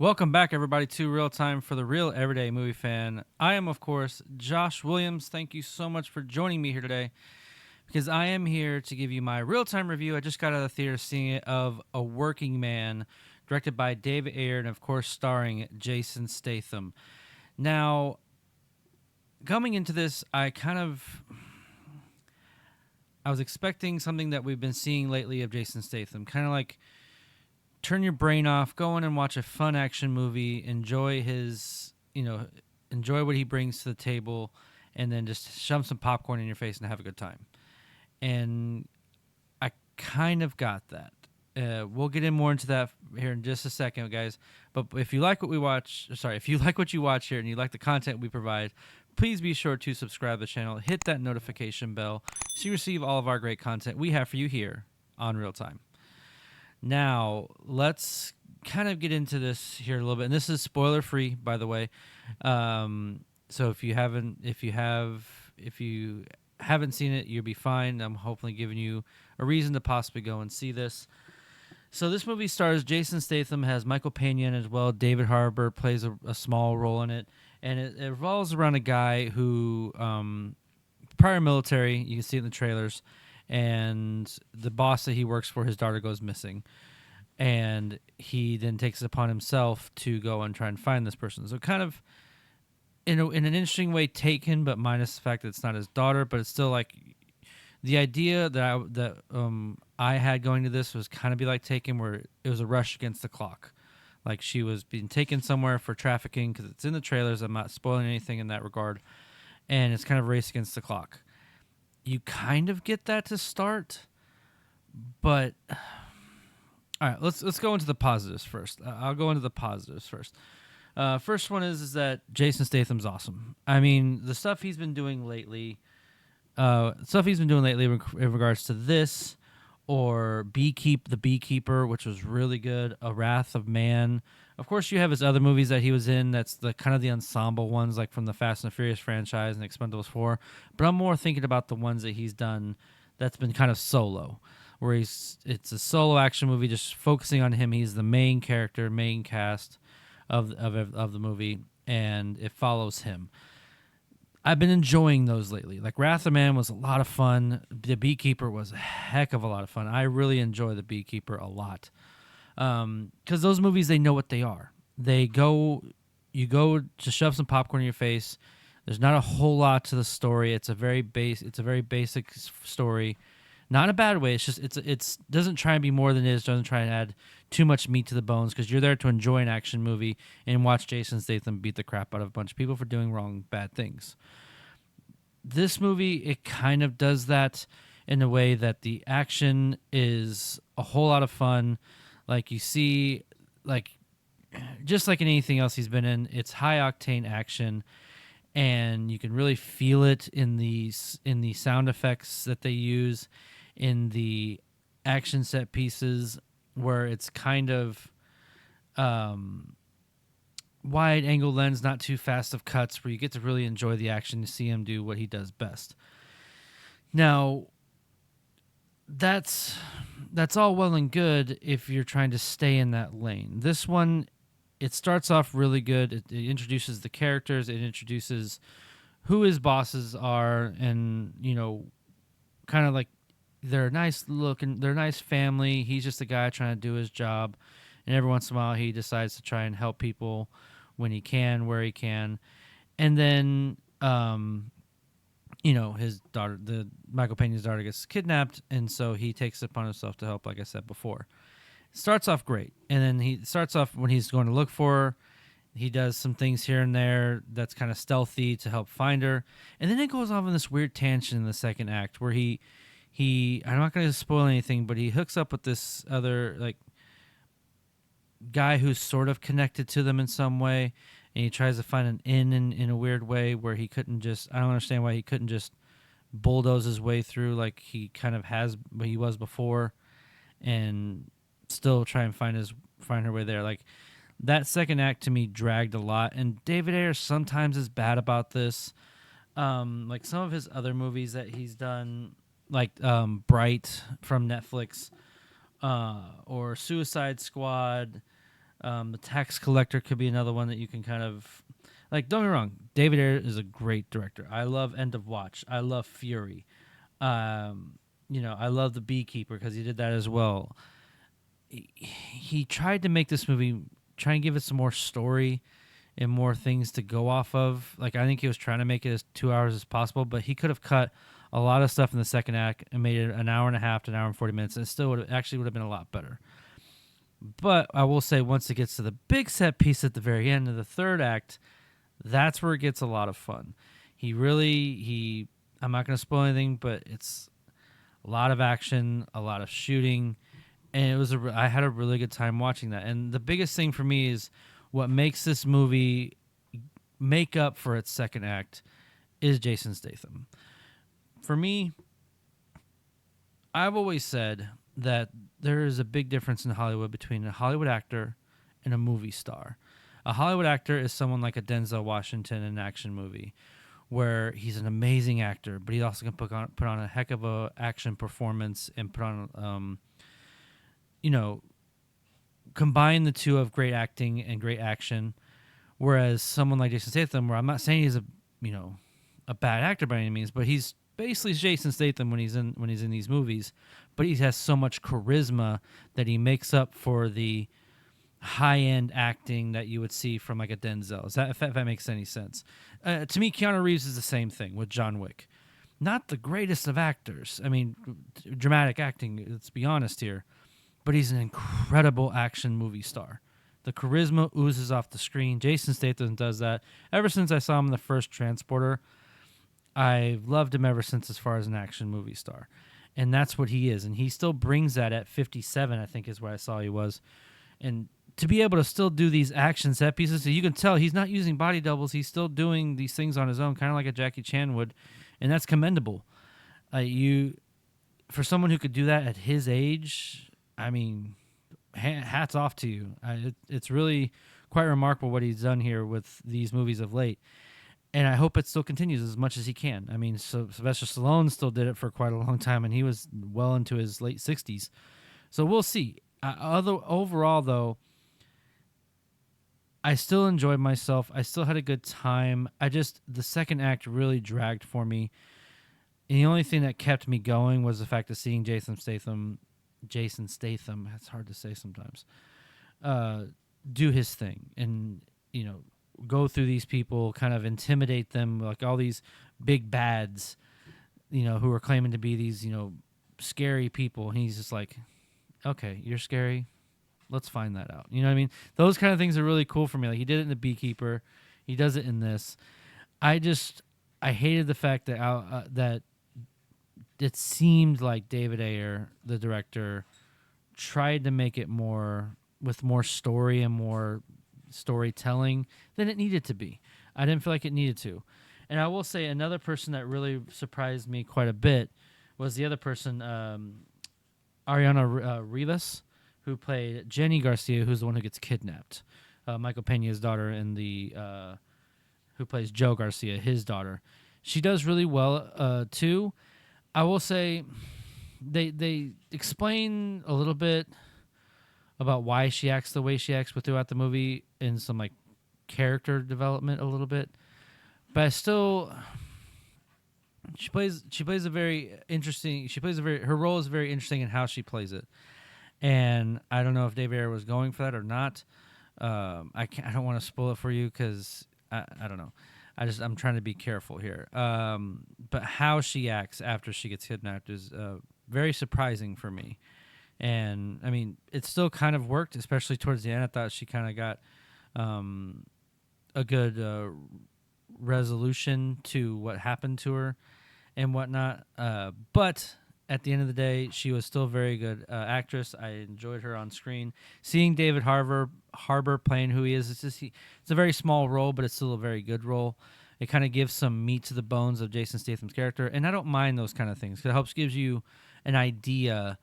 Welcome back, everybody, to Real Time for the Real Everyday Movie Fan. I am, of course, Josh Williams. Thank you so much for joining me here today because I am here to give you my real-time review. I just got out of the theater seeing it of A Working Man, directed by David Ayer and, of course, starring Jason Statham. Now, coming into this, I was expecting something that we've been seeing lately of Jason Statham, kind of like turn your brain off, go in and watch a fun action movie, enjoy enjoy what he brings to the table, and then just shove some popcorn in your face and have a good time. And I kind of got that. We'll get in more into that here in just a second, guys. But if you like what if you like what you watch here and you like the content we provide, please be sure to subscribe to the channel, hit that notification bell so you receive all of our great content we have for you here on Real Time. Now, let's kind of get into this here a little bit. And this is spoiler free, by the way. So if you haven't seen it, you'll be fine. I'm hopefully giving you a reason to possibly go and see this. So this movie stars Jason Statham, has Michael Pena in it as well. David Harbour plays a small role in it. And it revolves around a guy who, prior military, you can see it in the trailers, and the boss that he works for, his daughter goes missing. And he then takes it upon himself to go and try and find this person. So kind of in an interesting way Taken, but minus the fact that it's not his daughter, but it's still like the idea that I had going to this was kind of be like Taken, where it was a rush against the clock. Like she was being taken somewhere for trafficking, because it's in the trailers. I'm not spoiling anything in that regard. And it's kind of a race against the clock. You kind of get that to start, but all right, let's go into the positives first. I'll go into the positives first. First one is that Jason Statham's awesome. I mean, the stuff he's been doing lately, in regards to this, or The Beekeeper, which was really good. A Wrath of Man. Of course, you have his other movies that he was in. That's the kind of the ensemble ones, like from the Fast and the Furious franchise and Expendables 4. But I'm more thinking about the ones that he's done that's been kind of solo, where it's a solo action movie, just focusing on him. He's the main character, main cast of the movie, and it follows him. I've been enjoying those lately. Like Wrath of Man was a lot of fun. The Beekeeper was a heck of a lot of fun. I really enjoy The Beekeeper a lot. Because those movies, they know what they are. You go to shove some popcorn in your face. There's not a whole lot to the story. It's a very basic story. Not in a bad way. It's just it's doesn't try and be more than it is. Doesn't try and add too much meat to the bones, because you're there to enjoy an action movie and watch Jason Statham beat the crap out of a bunch of people for doing bad things. This movie, it kind of does that in a way that the action is a whole lot of fun. Like you see, like just like in anything else he's been in, it's high octane action, and you can really feel it in the sound effects that they use, in the action set pieces, where it's kind of wide angle lens, not too fast of cuts, where you get to really enjoy the action to see him do what he does best. Now, that's all well and good if you're trying to stay in that lane. This one, it starts off really good. It introduces the characters. It introduces who his bosses are, and kind of like they're a nice family. He's just a guy trying to do his job, and every once in a while he decides to try and help people when he can, where he can. And then his daughter, the Michael Pena's daughter, gets kidnapped, and so he takes it upon himself to help, like I said before. Starts off great, and then he starts off when he's going to look for her. He does some things here and there that's kind of stealthy to help find her, and then it goes off on this weird tangent in the second act where he I'm not going to spoil anything, but he hooks up with this other like guy who's sort of connected to them in some way, and he tries to find an in a weird way where he couldn't just, I don't understand why he couldn't just bulldoze his way through like he kind of has, but he was before, and still try and find her way there. Like that second act to me dragged a lot, and David Ayer sometimes is bad about this. Like some of his other movies that he's done, like Bright from Netflix, or Suicide Squad, The tax collector could be another one that you can kind of like. Don't get me wrong, David Ayer is a great director. I love End of Watch. I love Fury. I love The Beekeeper because he did that as well. He tried to make this movie, try and give it some more story and more things to go off of. Like I think he was trying to make it as 2 hours as possible, but he could have cut a lot of stuff in the second act and made it an hour and a half to an hour and 40 minutes, and it still would have been a lot better. But I will say, once it gets to the big set piece at the very end of the third act, that's where it gets a lot of fun. He I'm not going to spoil anything, but it's a lot of action, a lot of shooting, and I had a really good time watching that. And the biggest thing for me is what makes this movie make up for its second act is Jason Statham. For me, I've always said that there is a big difference in Hollywood between a Hollywood actor and a movie star. A Hollywood actor is someone like a Denzel Washington in an action movie, where he's an amazing actor, but he also can put on a heck of a action performance and put on, combine the two of great acting and great action. Whereas someone like Jason Statham, where I'm not saying he's a bad actor by any means, but he's basically Jason Statham when he's in these movies, but he has so much charisma that he makes up for the high-end acting that you would see from like a Denzel. If that makes any sense? To me, Keanu Reeves is the same thing with John Wick. Not the greatest of actors. I mean, dramatic acting, let's be honest here, but he's an incredible action movie star. The charisma oozes off the screen. Jason Statham does that. Ever since I saw him in the first Transporter, I've loved him ever since as far as an action movie star. And that's what he is. And he still brings that at 57, I think is where I saw he was. And to be able to still do these action set pieces, so you can tell he's not using body doubles. He's still doing these things on his own, kind of like a Jackie Chan would. And that's commendable. For someone who could do that at his age, I mean, hats off to you. It's really quite remarkable what he's done here with these movies of late. And I hope it still continues as much as he can. I mean, so Sylvester Stallone still did it for quite a long time, and he was well into his late 60s. So we'll see. Overall, though, I still enjoyed myself. I still had a good time. The second act really dragged for me. And the only thing that kept me going was the fact of seeing Jason Statham, that's hard to say sometimes, do his thing. And, go through these people, kind of intimidate them, like all these big bads, who are claiming to be these, scary people. And he's just like, okay, you're scary. Let's find that out. You know what I mean? Those kind of things are really cool for me. Like he did it in The Beekeeper. He does it in this. I hated the fact that that it seemed like David Ayer, the director, tried to make it more story and more storytelling than it needed to be. I didn't feel like it needed to. And I will say another person that really surprised me quite a bit was the other person, Arianna Rivas, who played Jenny Garcia, who's the one who gets kidnapped. Michael Pena's daughter, and who plays Joe Garcia, his daughter. She does really well too. I will say they explain a little bit about why she acts the way she acts throughout the movie in some like character development a little bit, but she plays a very interesting. Her role is very interesting in how she plays it, and I don't know if Dave Ayer was going for that or not. I don't want to spoil it for you because I don't know. I'm trying to be careful here. But how she acts after she gets kidnapped is very surprising for me. And, I mean, it still kind of worked, especially towards the end. I thought she kind of got a good resolution to what happened to her and whatnot. But at the end of the day, she was still a very good actress. I enjoyed her on screen. Seeing David Harbour playing who he is, it's a very small role, but it's still a very good role. It kind of gives some meat to the bones of Jason Statham's character. And I don't mind those kind of things because it helps gives you an idea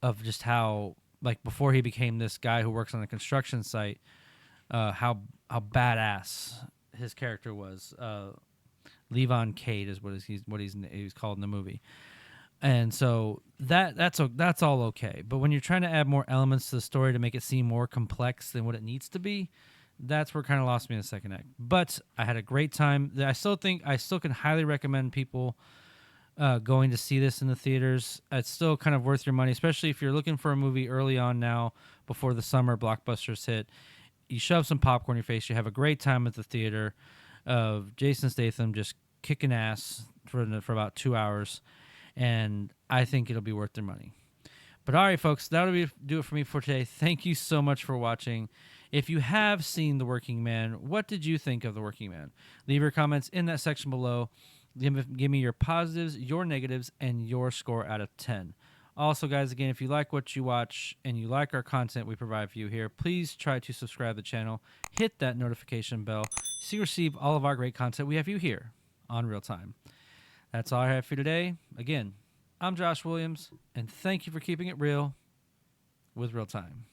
of just how, like, before he became this guy who works on a construction site, how badass his character was. Levon Cade is what he's called in the movie. And so that's all okay. But when you're trying to add more elements to the story to make it seem more complex than what it needs to be, that's where it kind of lost me in the second act. But I had a great time. I still can highly recommend people going to see this in the theaters. It's still kind of worth your money, especially if you're looking for a movie early on now before the summer blockbusters hit. You shove some popcorn in your face. You have a great time at the theater of Jason Statham just kicking ass for about 2 hours, and I think it'll be worth their money. But all right, folks, do it for me for today. Thank you so much for watching. If you have seen The Working Man, what did you think of The Working Man? Leave your comments in that section below. Give me your positives, your negatives, and your score out of 10. Also, guys, again, if you like what you watch and you like our content we provide for you here, please try to subscribe to the channel. Hit that notification bell so you receive all of our great content we have you here on Real Time. That's all I have for you today. Again, I'm Josh Williams, and thank you for keeping it real with Real Time.